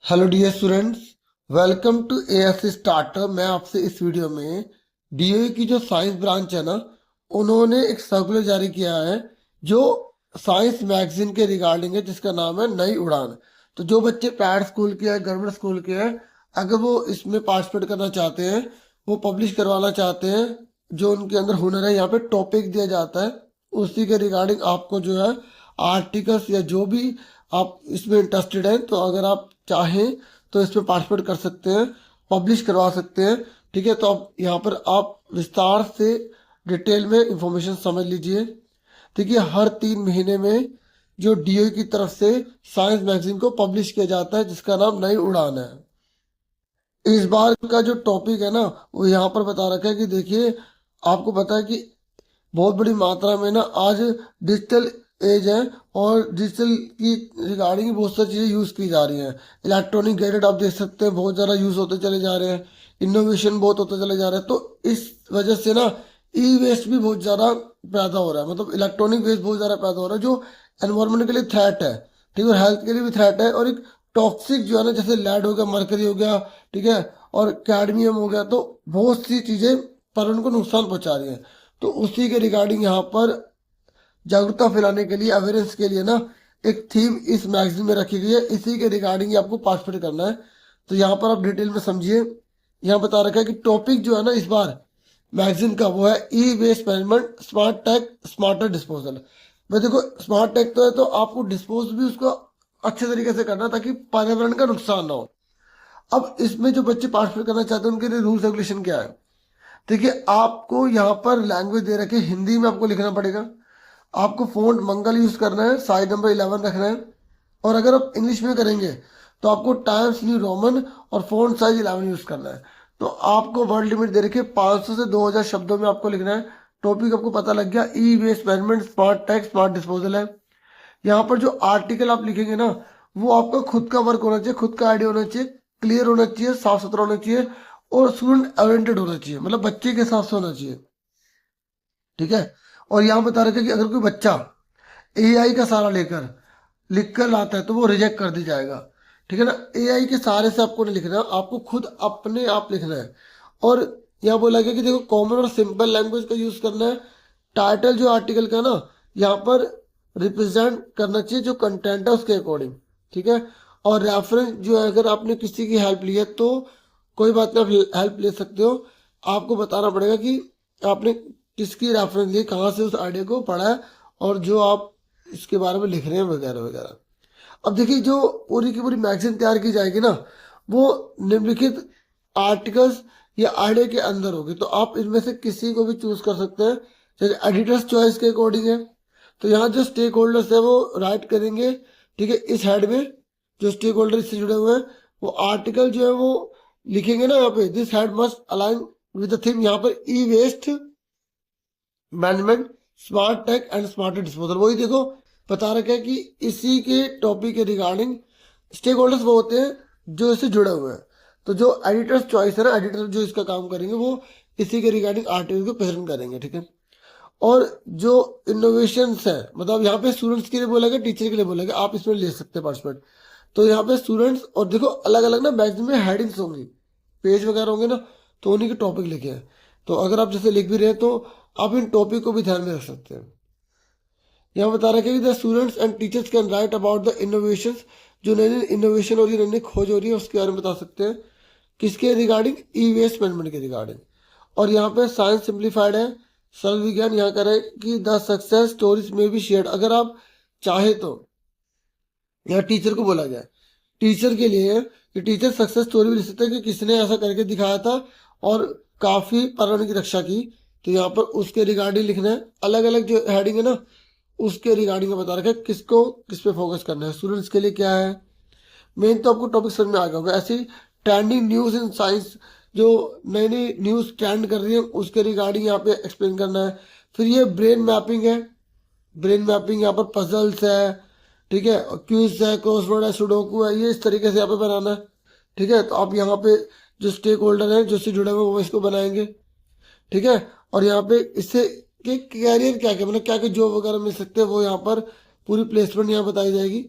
Hello dear students, welcome to ASC starter. मैं आपसे इस वीडियो में डीओई की जो साइंस ब्रांच है ना, उन्होंने एक सर्कुलर जारी किया है जो साइंस मैगजीन के रिगार्डिंग है, जिसका नाम है नई उड़ान। तो जो बच्चे प्राइवेट स्कूल के हैं, गवर्नमेंट स्कूल के हैं, अगर वो इसमें पार्टिसिपेट करना चाहते हैं, वो पब्लिश करवाना चाहते हैं, जो उनके अंदर हुनर है, यहाँ पे टॉपिक दिया जाता है उसी के रिगार्डिंग आपको जो है आर्टिकल्स या जो भी आप इसमें इंटरेस्टेड हैं, तो अगर आप चाहें तो इसमें पार्टिसिपेट कर सकते हैं, पब्लिश करवा सकते हैं। ठीक है, तो अब यहाँ पर आप विस्तार से डिटेल में इंफॉर्मेशन समझ लीजिए। ठीक है, हर 3 महीने में जो डीओ की तरफ से साइंस मैगजीन को पब्लिश किया जाता है, जिसका नाम नई उड़ान है। इस बार का जो टॉपिक है ना, वो यहाँ पर बता रखा है कि देखिए, आपको पता है कि बहुत बड़ी मात्रा में ना आज डिजिटल एज है, और डिजिटल की रिगार्डिंग बहुत सारी चीज़ें यूज़ की जा रही हैं। इलेक्ट्रॉनिक गैजेट आप देख सकते हैं बहुत ज़्यादा यूज़ होते चले जा रहे हैं, इनोवेशन बहुत होते चले जा रहे हैं। तो इस वजह से ना ई वेस्ट भी बहुत ज़्यादा पैदा हो रहा है, मतलब इलेक्ट्रॉनिक वेस्ट बहुत ज़्यादा पैदा हो रहा है, जो एनवायरमेंट के लिए थ्रेट है। ठीक है, और हेल्थ के लिए भी थ्रेट है, और एक टॉक्सिक जो है ना, जैसे लेड हो गया, मरकरी हो गया, ठीक है, और कैडमियम हो गया, तो बहुत सी चीज़ें पर्यावरण को नुकसान पहुंचा रही हैं। तो उसी के रिगार्डिंग यहाँ पर जागरूकता फैलाने के लिए, अवेयरनेस के लिए ना, एक थीम इस मैगजीन में रखी गई है। इसी के रिगार्डिंग आपको पार्टिसिपेट करना है। तो यहाँ पर आप डिटेल में समझिए। यहाँ बता रखा है कि टॉपिक जो है ना इस बार मैगजीन का, वो है E waste management, smart tech, smarter disposal. भाई देखो, स्मार्ट टेक तो है, तो आपको डिस्पोज भी उसको अच्छे तरीके से करना, ताकि पर्यावरण का नुकसान ना हो। अब इसमें जो बच्चे पार्टिसिपेट करना चाहते हैं, उनके लिए रूल्स रेगुलेशन क्या है। देखिए, आपको यहाँ पर लैंग्वेज दे रखे, हिंदी में आपको लिखना पड़ेगा। आपको फोन मंगल यूज करना है, साइज नंबर 11 रखना है। और अगर आप इंग्लिश में करेंगे तो आपको टाइम्स न्यू रोमन और फोन साइज 11 यूज करना है। तो आपको वर्ड लिमिट दे रखी है, 500 से 2000 शब्दों में आपको लिखना है। टॉपिक आपको पता लग गया, E waste management, smart tax, smart disposal है। यहाँ पर जो आर्टिकल आप लिखेंगे ना, वो आपका खुद का वर्क होना चाहिए, खुद का आइडिया होना चाहिए, क्लियर होना चाहिए, साफ सुथरा होना चाहिए, और स्टूडेंट ओरिएंटेड होना चाहिए, मतलब बच्चे के हिसाब से होना चाहिए। ठीक है, और यहाँ बता रखे कि अगर कोई बच्चा एआई का सहारा लेकर लिख कर लाता है तो वो रिजेक्ट कर दिया जाएगा। ठीक है ना, एआई के सहारे से आपको नहीं लिखना है, आपको खुद अपने आप लिखना है। और यहाँ बोला गया कि देखो, कॉमन और सिंपल लैंग्वेज का यूज करना है। टाइटल जो आर्टिकल का ना, यहाँ पर रिप्रेजेंट करना चाहिए जो कंटेंट है उसके अकॉर्डिंग। ठीक है, और रेफरेंस जो है, अगर आपने किसी की हेल्प ली है तो कोई बात नहीं, आप हेल्प ले सकते हो। आपको बताना पड़ेगा कि आपने किसकी रेफरेंस ली, कहाँ से उस आइडिया को पढ़ा है, और जो आप इसके बारे में लिख रहे हैं वगैरह वगैरह। अब देखिए, जो पूरी की पूरी मैगजीन तैयार की जाएगी ना, वो निम्नलिखित आर्टिकल्स या आइडिया के अंदर होगी। तो आप इनमें से किसी को भी चूज कर सकते हैं, जैसे एडिटर्स चॉइस के अकॉर्डिंग है। तो यहाँ जो स्टेक होल्डर्स है वो राइट करेंगे। ठीक है, इस हेड में जो स्टेक होल्डर इससे जुड़े हुए हैं, वो आर्टिकल जो है वो लिखेंगे ना यहाँ पे, this head must align with the theme. यहाँ पर E waste management, smart tech and smart disposal, वही देखो बता रखा है कि इसी के टॉपिक के रिगार्डिंग स्टेक होल्डर्स वो होते हैं जो इससे जुड़े हुए हैं। तो जो एडिटर्स चॉइस है ना, एडिटर जो इसका काम करेंगे, वो इसी के रिगार्डिंग आर्टिकल को प्रेजेंट करेंगे। ठीक है, और जो इनोवेशंस है, मतलब यहाँ पे स्टूडेंट्स के लिए बोला गया, टीचर के लिए बोला गया, आप इसमें ले सकते हैं पार्टिसिपेट। तो यहाँ पे स्टूडेंट्स, और देखो अलग अलग ना मैगजीन में हेडिंग्स होंगी, पेज वगैरह होंगे ना, तो उन्हीं के टॉपिक लिखे हैं। तो अगर आप जैसे लिख भी रहे हैं तो आप इन टॉपिक को भी ध्यान में रख सकते हैं। यहाँ बता रखे कि the students and teachers can write about the innovations, जो नई नई इनोवेशन हो रही है, नई नई खोज हो रही है, उसके बारे में बता सकते हैं। किसके रिगार्डिंग, ई वेस्ट मैनेजमेंट के रिगार्डिंग। और यहाँ पे साइंस सिंप्लीफाइड है, सरल विज्ञान यहाँ का है कि द सक्सेस स्टोरीज में भी शेयर, अगर आप चाहे तो। यहाँ टीचर को बोला गया है, टीचर के लिए है कि टीचर सक्सेस स्टोरी भी लिख सकते हैं कि किसने ऐसा करके दिखाया था और काफी पर्यावरण की रक्षा की। तो यहाँ पर उसके रिगार्डिंग लिखना है। अलग अलग जो हेडिंग है ना, उसके रिगार्डिंग बता रखा है किसको किस पे फोकस करना है। स्टूडेंट्स के लिए क्या है, मेन तो आपको टॉपिक समझ में आ गया होगा। ऐसी ट्रेंडिंग न्यूज इन साइंस, जो नई नई न्यूज ट्रेंड कर रही है, उसके रिगार्डिंग यहाँ पे एक्सप्लेन करना है। फिर ये ब्रेन मैपिंग है, ब्रेन मैपिंग यहाँ पर पजल्स है, ठीक है, क्यूज है, क्रॉसवर्ड है, सुडोकू है, ये इस तरीके से यहाँ पे बनाना है। ठीक है, तो आप यहाँ पे जो स्टेक होल्डर हैं, जो इससे जुड़े हुए, वो इसको बनाएंगे। ठीक है, और यहाँ पे इससे कि कैरियर क्या क्या, मतलब क्या क्या जॉब वगैरह मिल सकते हैं, वो यहाँ पर पूरी प्लेसमेंट यहाँ बताई जाएगी।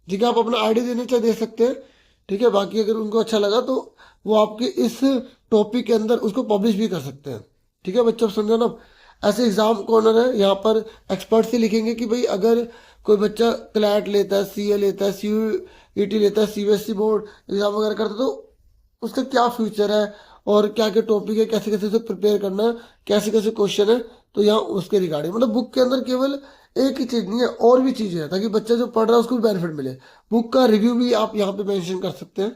ठीक है, आप अपना आइडिया देने चाहे दे सकते हैं, ठीक है, बाकी अगर उनको अच्छा लगा तो वो आपके इस टॉपिक के अंदर उसको पब्लिश भी कर सकते हैं। ठीक है बच्चों, समझो ना। ऐसे एग्जाम कॉर्नर है, यहाँ पर एक्सपर्ट से लिखेंगे कि भाई अगर कोई बच्चा क्लैट लेता है, सीए लेता है, सीयूईटी लेता है, सीबीएसई बोर्ड एग्जाम वगैरह करता है, तो उसका क्या फ्यूचर है और क्या क्या टॉपिक है, कैसे कैसे उसे प्रिपेयर करना है, कैसे कैसे क्वेश्चन है, तो यहाँ उसके रिगार्डिंग मतलब बुक के अंदर केवल एक ही चीज नहीं है, और भी चीजें हैं, ताकि बच्चा जो पढ़ रहा है उसको भी बेनिफिट मिले। बुक का रिव्यू भी आप यहाँ पे मेंशन कर सकते हैं,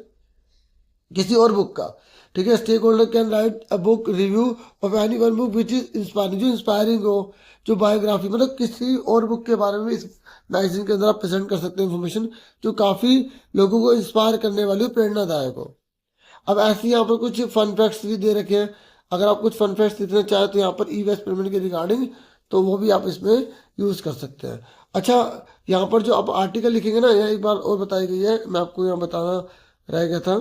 किसी और बुक का। ठीक है, stakeholder can write a book review of any one book which is inspiring, जो इंस्पायरिंग हो, जो बायोग्राफी, मतलब किसी और बुक के बारे में इस मैगजीन के अंदर आप प्रेजेंट कर सकते हैं इन्फॉर्मेशन, जो काफी लोगों को इंस्पायर करने वाली हो, प्रेरणादायक हो। अब ऐसे यहाँ पर कुछ फन फैक्ट्स भी दे रखे हैं, अगर आप कुछ फन फैक्ट्स लिखना चाहें तो यहाँ पर ई वेस्ट पेमेंट के रिगार्डिंग, तो वो भी आप इसमें यूज कर सकते हैं। अच्छा, यहाँ पर जो आप आर्टिकल लिखेंगे ना, यह एक बार और बताई गई है, मैं आपको यहाँ बताना रह गया था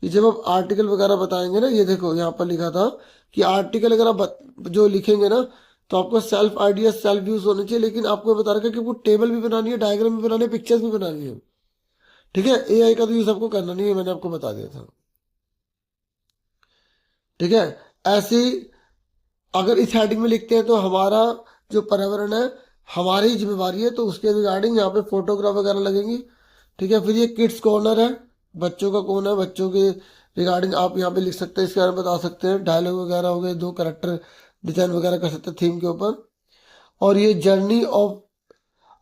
कि जब आप आर्टिकल वगैरह बताएंगे ना, ये देखो यहाँ पर लिखा था कि आर्टिकल अगर आप जो लिखेंगे ना, तो आपको सेल्फ आइडिया सेल्फ व्यूज होने चाहिए, लेकिन आपको बता रखा है कि आपको टेबल भी बनानी है, डायग्राम भी बनानी है, पिक्चर्स भी बनानी है। ठीक है, एआई का तो यूज आपको करना नहीं है, मैंने आपको बता दिया था। ठीक है, ऐसे ही अगर इस हेडिंग में लिखते हैं तो हमारा जो पर्यावरण है हमारी जिम्मेवारी है, तो उसके रिगार्डिंग यहाँ पे फोटोग्राफ वगैरह लगेंगी। ठीक है, फिर ये किड्स कॉर्नर है, बच्चों का कौन है, बच्चों के रिगार्डिंग आप यहाँ पे लिख सकते हैं, इसके बारे में बता सकते हैं, डायलॉग वगैरह हो गए, दो करेक्टर डिजाइन वगैरह कर सकते हैं थीम के ऊपर। और ये जर्नी ऑफ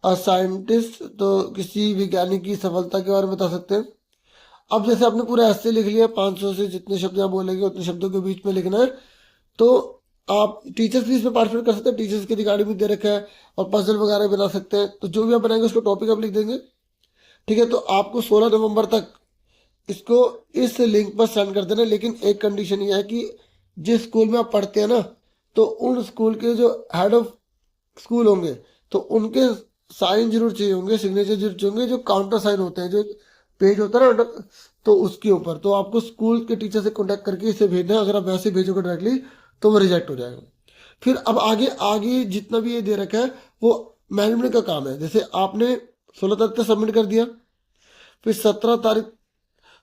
अ साइंटिस्ट, तो किसी वैज्ञानिक की सफलता के बारे में बता सकते हैं। अब जैसे आपने पूरा ऐसे लिख लिया, 500 से जितने शब्द यहाँ बोलेंगे उतने शब्दों के बीच में लिखना है, तो आप टीचर्स भी इसमें पार्टिसिपेट कर सकते हैं, टीचर्स के रिगार्डिंग भी दे रखा है, और पजल वगैरह बना सकते हैं, तो जो भी आप बनाएंगे उसको टॉपिक आप लिख देंगे। ठीक है, तो आपको 16 नवंबर तक इसको इस लिंक पर सेंड कर देना, लेकिन एक कंडीशन ये है कि जिस स्कूल में आप पढ़ते हैं ना, तो उन स्कूल के जो हेड ऑफ स्कूल होंगे, तो उनके साइन जरूर चाहिए होंगे, सिग्नेचर जरूर चाहिए होंगे, जो काउंटर साइन होते हैं, जो पेज होता है ना, तो उसके ऊपर तो आपको स्कूल के टीचर से कॉन्टेक्ट करके इसे भेजना है। अगर आप वैसे भेजोगे डायरेक्टली तो वो रिजेक्ट हो जाएगा। फिर अब आगे आगे जितना भी ये दे रखा है वो मैनेजमेंट का काम है। जैसे आपने 16 तारीख तक सबमिट कर दिया, फिर 17 तारीख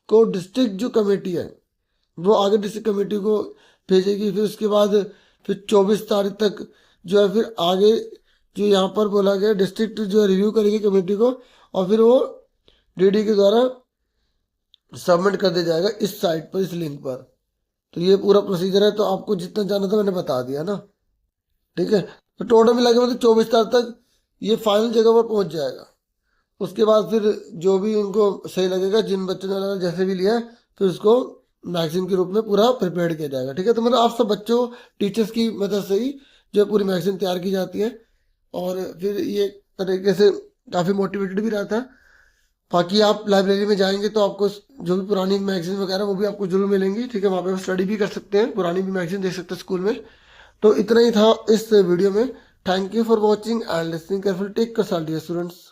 को डिस्ट्रिक्ट जो कमेटी है वो आगे डिस्ट्रिक्ट कमेटी को भेजेगी, फिर उसके बाद फिर 24 तारीख तक जो है फिर आगे जो यहाँ पर बोला गया डिस्ट्रिक्ट जो है रिव्यू करेगी कमेटी को, और फिर वो डीडी के द्वारा सबमिट कर दिया जाएगा इस साइट पर, इस लिंक पर। तो ये पूरा प्रोसीजर है, तो आपको जितना जाना था मैंने बता दिया ना। ठीक है, तो टोटल मिला के मतलब 24 तारीख तक ये फाइनल जगह पर पहुंच जाएगा। उसके बाद फिर जो भी उनको सही लगेगा, जिन बच्चों ने जैसे भी लिया है, फिर उसको मैगजीन के रूप में पूरा प्रिपेयर किया जाएगा। ठीक है, तो मतलब आप सब बच्चों टीचर्स की मदद से ही जो पूरी मैगजीन तैयार की जाती है, और फिर ये तरीके से काफ़ी मोटिवेटेड भी रहता है। बाकी आप लाइब्रेरी में जाएंगे तो आपको जो भी पुरानी मैगजीन वगैरह वो भी आपको जरूर मिलेंगी। ठीक है, वहाँ पे स्टडी भी कर सकते हैं, पुरानी भी मैगजीन देख सकते हैं स्कूल में। तो इतना ही था इस वीडियो में। Thank you for watching and listening careful. Take care dear students.